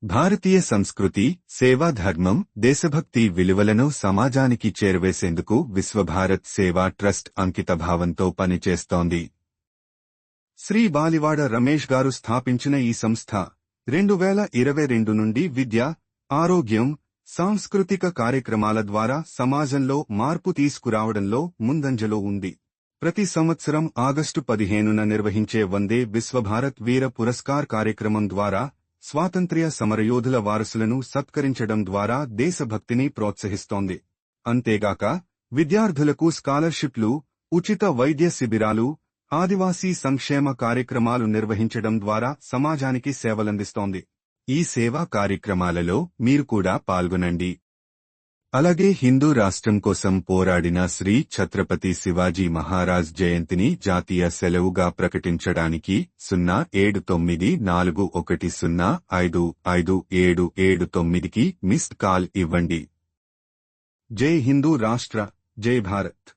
భారతీయ సంస్కృతి, సేవా ధర్మం, దేశభక్తి విలువలను సమాజానికి చేరవేసేందుకు విశ్వభారత్ సేవా ట్రస్ట్ అంకితభావంతో పనిచేస్తోంది. శ్రీ బాలివాడ రమేష్ గారు స్థాపించిన ఈ సంస్థ 2022 నుండి విద్య, ఆరోగ్యం, సాంస్కృతిక కార్యక్రమాల ద్వారా సమాజంలో మార్పు తీసుకురావడంలో ముందంజలో ఉంది. ప్రతి సంవత్సరం ఆగస్టు 15న నిర్వహించే వందే విశ్వభారత్ వీర పురస్కార్ కార్యక్రమం ద్వారా స్వాతంత్ర్య సమరయోధుల వారసులను సత్కరించడం ద్వారా దేశభక్తిని ప్రోత్సహిస్తోంది. అంతేగాక విద్యార్థులకు స్కాలర్షిప్లు, ఉచిత వైద్య శిబిరాలు, ఆదివాసీ సంక్షేమ కార్యక్రమాలు నిర్వహించడం ద్వారా సమాజానికి సేవలందిస్తోంది. ఈ సేవా కార్యక్రమాలలో మీరు కూడా పాల్గొనండి. అలాగే హిందూ రాష్ట్రం కోసం పోరాడిన శ్రీ ఛత్రపతి శివాజీ మహారాజ్ జయంతిని జాతీయ సెలవుగా ప్రకటించడానికి 07941055779కి మిస్డ్ కాల్ ఇవ్వండి. జై హిందూ రాష్ట్ర, జై భారత్.